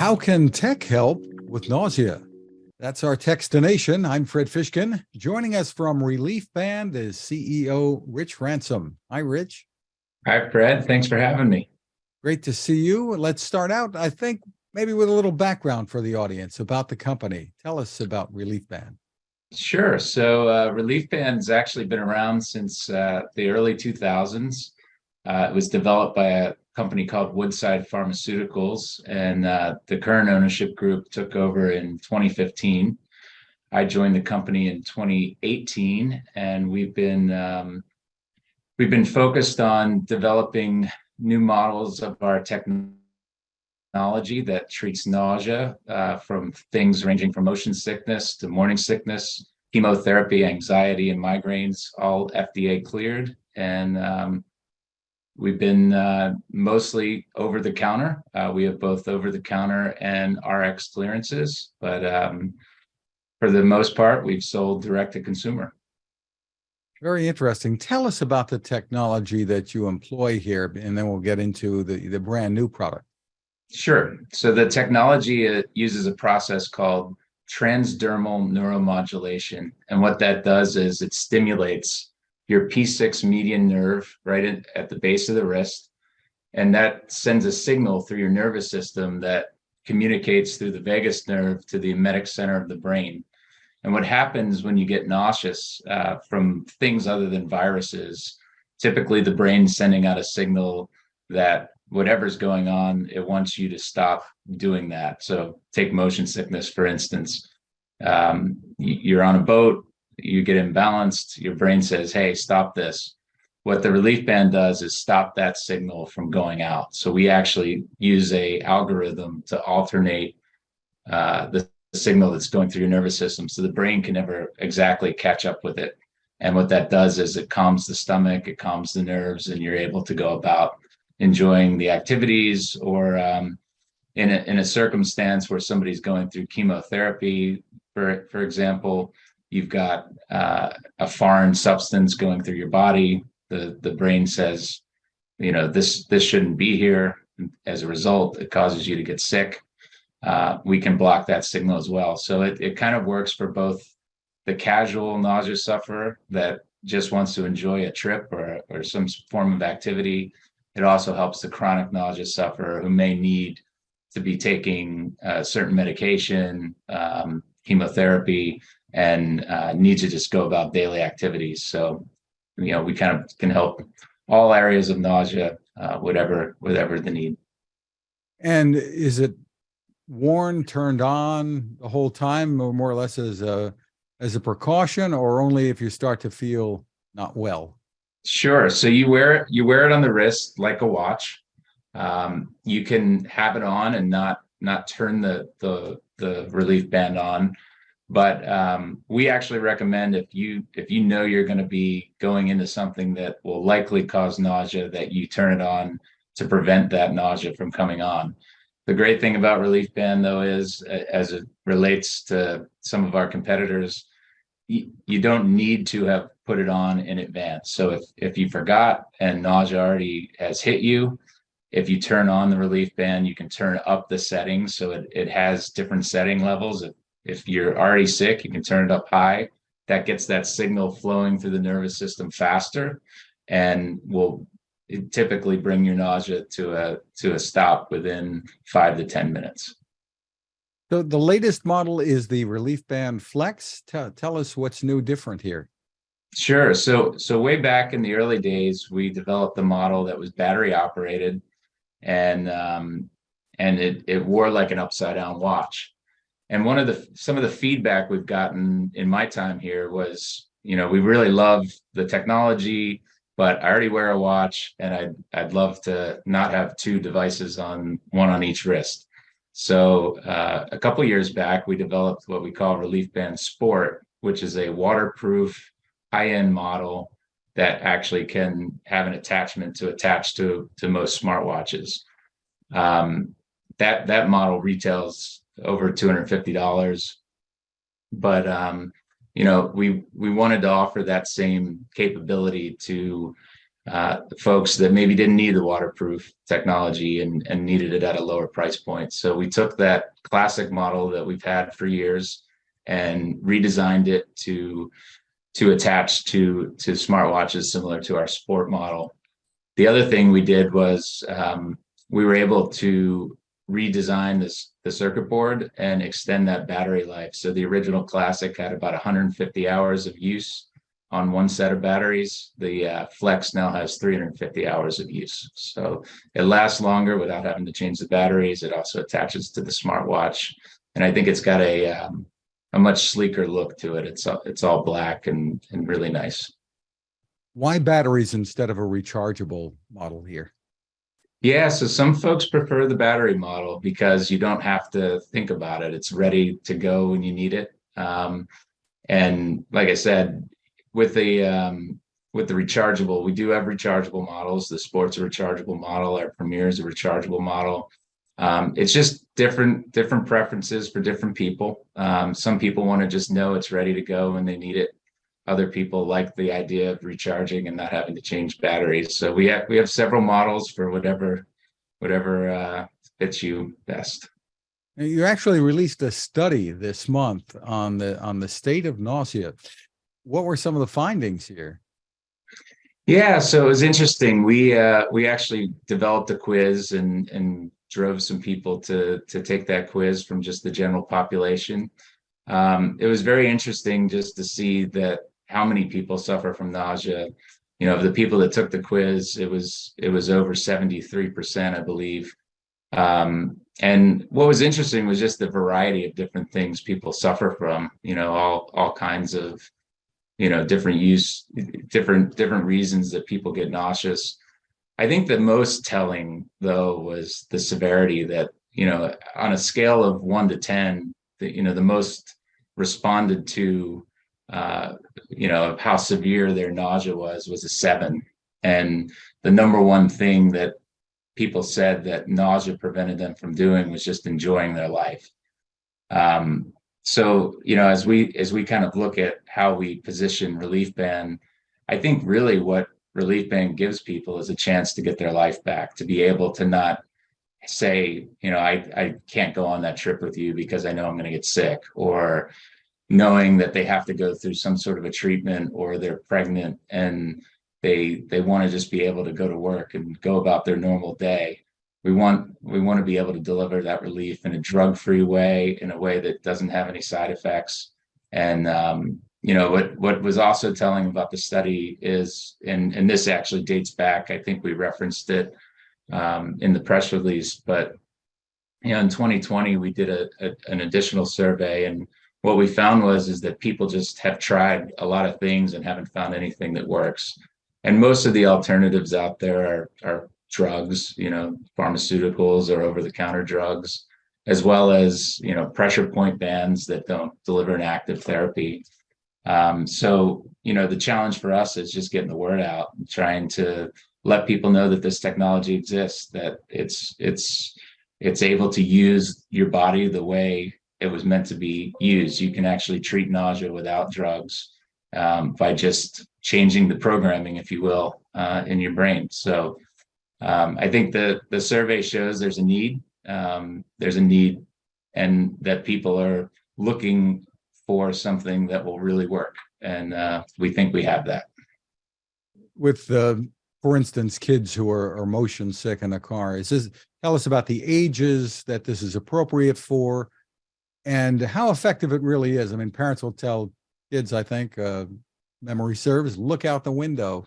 How can tech help with nausea? That's our Techstination. I'm Fred Fishkin. Joining us from Reliefband is CEO Rich Ransom. Hi, Rich. Hi, Fred. Thanks for having me. Great to see you. Let's start out, I think, maybe with a little background for the audience about the company. Tell us about Reliefband. Sure. So Reliefband's actually been around since the early 2000s. It was developed by a company called Woodside Pharmaceuticals, and the current ownership group took over in 2015. I joined the company in 2018, and we've been focused on developing new models of our technology that treats nausea from things ranging from motion sickness to morning sickness, chemotherapy, anxiety, and migraines, all FDA cleared. And we've been mostly over the counter. We have both over the counter and RX clearances, but for the most part, we've sold direct to consumer. Very interesting. Tell us about the technology that you employ here, and then we'll get into the brand new product. Sure. So the technology uses a process called transdermal neuromodulation. And what that does is it stimulates your P6 median nerve right at the base of the wrist. And that sends a signal through your nervous system that communicates through the vagus nerve to the emetic center of the brain. And what happens when you get nauseous from things other than viruses, typically the brain's sending out a signal that whatever's going on, it wants you to stop doing that. So take motion sickness, for instance. You're on a boat, you get imbalanced, your brain says, hey, stop this. What the Reliefband does is stop that signal from going out. So we actually use a algorithm to alternate the signal that's going through your nervous system, so the brain can never exactly catch up with it. And what that does is it calms the stomach, it calms the nerves, and you're able to go about enjoying the activities. Or in a circumstance where somebody's going through chemotherapy, for example, you've got a foreign substance going through your body. The brain says, this shouldn't be here. As a result, it causes you to get sick. We can block that signal as well. So it kind of works for both the casual nausea sufferer that just wants to enjoy a trip or some form of activity. It also helps the chronic nausea sufferer who may need to be taking certain medication, chemotherapy, and need to just go about daily activities. So, we kind of can help all areas of nausea, whatever the need. And is it worn, turned on the whole time, or more or less as a precaution, or only if you start to feel not well? Sure. So you wear it on the wrist like a watch. You can have it on and not turn the Reliefband on, but we actually recommend if you know you're going to be going into something that will likely cause nausea, that you turn it on to prevent that nausea from coming on. The great thing about Reliefband, though, is as it relates to some of our competitors, you don't need to have put it on in advance. So if you forgot and nausea already has hit you, if you turn on the Reliefband, you can turn up the settings. So it has different setting levels. If you're already sick, you can turn it up high. That gets that signal flowing through the nervous system faster and will typically bring your nausea to a stop within 5 to 10 minutes. So the latest model is the Reliefband Flex. Tell us what's new, different here. Sure. So way back in the early days, we developed a model that was battery operated, and it wore like an upside down watch. And some of the feedback we've gotten in my time here was, we really love the technology, but I already wear a watch, and I'd love to not have two devices one on each wrist. So a couple years back, we developed what we call Reliefband Sport, which is a waterproof high-end model that actually can have an attachment to attach to most smartwatches. That model retails over $250, but we wanted to offer that same capability to folks that maybe didn't need the waterproof technology and needed it at a lower price point. So we took that classic model that we've had for years and redesigned it to attach to smartwatches similar to our sport model. The other thing we did was we were able to redesign the circuit board and extend that battery life. So the original classic had about 150 hours of use on one set of batteries. The Flex now has 350 hours of use. So it lasts longer without having to change the batteries. It also attaches to the smartwatch. And I think it's got a much sleeker look to it. It's all black and really nice. Why batteries instead of a rechargeable model here? Yeah, so some folks prefer the battery model because you don't have to think about it. It's ready to go when you need it. And like I said, with the rechargeable, we do have rechargeable models. The Sport's a rechargeable model. Our Premier is a rechargeable model. It's just different preferences for different people. Some people want to just know it's ready to go when they need it. Other people like the idea of recharging and not having to change batteries. So we have several models for whatever fits you best. You actually released a study this month on the state of nausea. What were some of the findings here? Yeah, so it was interesting. We actually developed a quiz and drove some people to take that quiz from just the general population. It was very interesting just to see that how many people suffer from nausea. You know, of the people that took the quiz, it was over 73%, I believe. And what was interesting was just the variety of different things people suffer from. You know, all kinds of, you know, different reasons that people get nauseous. I think the most telling, though, was the severity that, you know, on a scale of 1 to 10, the most responded to, you know, of how severe their nausea was a 7. And the number one thing that people said that nausea prevented them from doing was just enjoying their life. So, you know, as we kind of look at how we position Reliefband, I think really what Reliefband gives people is a chance to get their life back, to be able to not say, you know, I can't go on that trip with you because I know I'm going to get sick, or knowing that they have to go through some sort of a treatment, or they're pregnant and they want to just be able to go to work and go about their normal day. We want to be able to deliver that relief in a drug-free way, in a way that doesn't have any side effects. And you know, what was also telling about the study is, and this actually dates back, I think we referenced it in the press release, but you know, in 2020 we did an additional survey, and what we found is that people just have tried a lot of things and haven't found anything that works. And most of the alternatives out there are drugs, you know, pharmaceuticals or over-the-counter drugs, as well as, you know, pressure point bands that don't deliver an active therapy. So, you know, the challenge for us is just getting the word out, trying to let people know that this technology exists, that it's able to use your body the way it was meant to be used. You can actually treat nausea without drugs by just changing the programming, if you will, in your brain. So I think the survey shows there's a need. There's a need, and that people are looking for something that will really work. And we think we have that. With, for instance, kids who are motion sick in a car, tell us about the ages that this is appropriate for and how effective it really is. I mean, parents will tell kids, I think, memory serves, look out the window.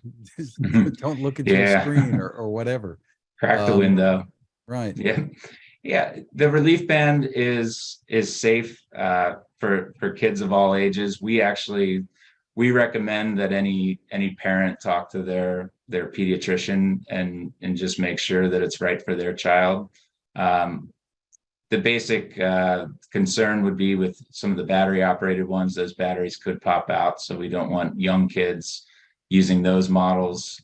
Don't look at your screen or whatever. Crack the window. Right. Yeah. The Reliefband is safe for kids of all ages. We recommend that any parent talk to their pediatrician and just make sure that it's right for their child. The basic concern would be with some of the battery operated ones, those batteries could pop out. So we don't want young kids using those models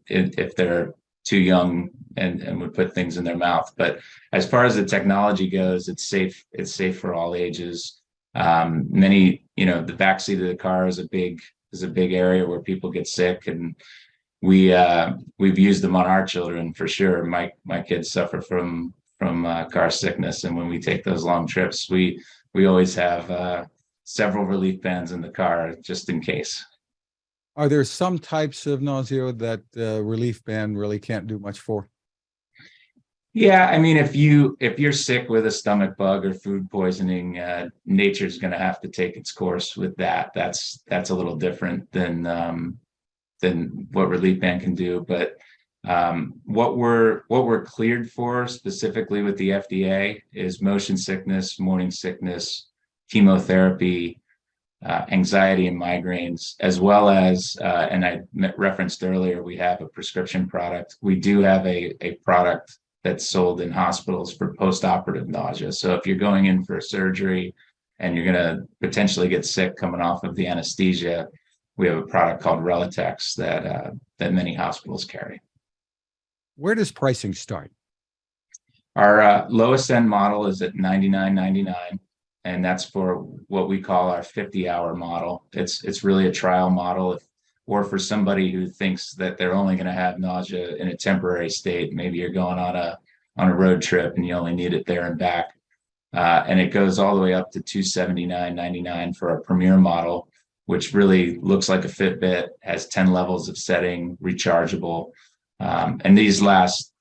if they're too young and would put things in their mouth. But as far as the technology goes, it's safe for all ages. Many, you know, the backseat of the car is a big area where people get sick, and we've used them on our children for sure. My kids suffer from car sickness, and when we take those long trips, we always have several relief bands in the car just in case. Are there some types of nausea that relief band really can't do much for? Yeah, I mean, if you're sick with a stomach bug or food poisoning, nature's going to have to take its course with that. That's a little different than what relief band can do. But what we're cleared for specifically with the FDA is motion sickness, morning sickness, chemotherapy, anxiety and migraines, as well as, and I referenced earlier, we have a prescription product. We do have a product that's sold in hospitals for post-operative nausea. So if you're going in for surgery and you're going to potentially get sick coming off of the anesthesia, we have a product called Relitex that many hospitals carry. Where does pricing start? Our lowest end model is at $99.99, and that's for what we call our 50-hour model. It's really a trial model, or for somebody who thinks that they're only going to have nausea in a temporary state. Maybe you're going on a road trip and you only need it there and back, and it goes all the way up to $279.99 for our Premier model, which really looks like a Fitbit, has 10 levels of setting, rechargeable, and these last,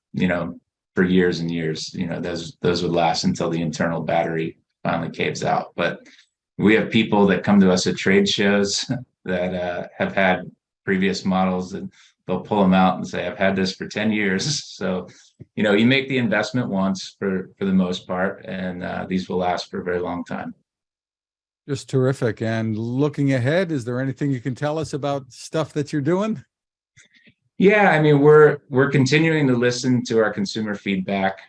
for years and years. Those would last until the internal battery finally caves out. But we have people that come to us at trade shows that have had previous models, and they'll pull them out and say, I've had this for 10 years. So, you make the investment once for the most part, and these will last for a very long time. Just terrific. And looking ahead, is there anything you can tell us about stuff that you're doing? Yeah, I mean, we're continuing to listen to our consumer feedback.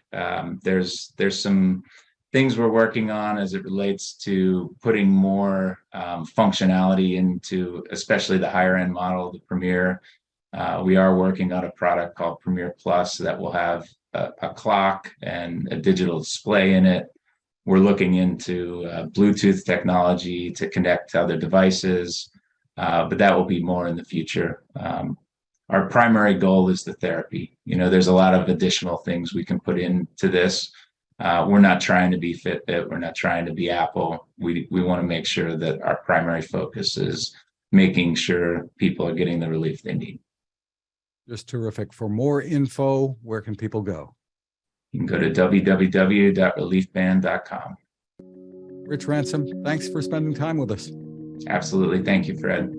There's some things we're working on as it relates to putting more functionality into, especially the higher end model, the Premier. We are working on a product called Premier Plus that will have a clock and a digital display in it. We're looking into Bluetooth technology to connect to other devices, but that will be more in the future. Our primary goal is the therapy. There's a lot of additional things we can put into this. We're not trying to be Fitbit. We're not trying to be Apple. We want to make sure that our primary focus is making sure people are getting the relief they need. Just terrific. For more info, where can people go? You can go to www.reliefband.com. Rich Ransom, thanks for spending time with us. Absolutely. Thank you, Fred.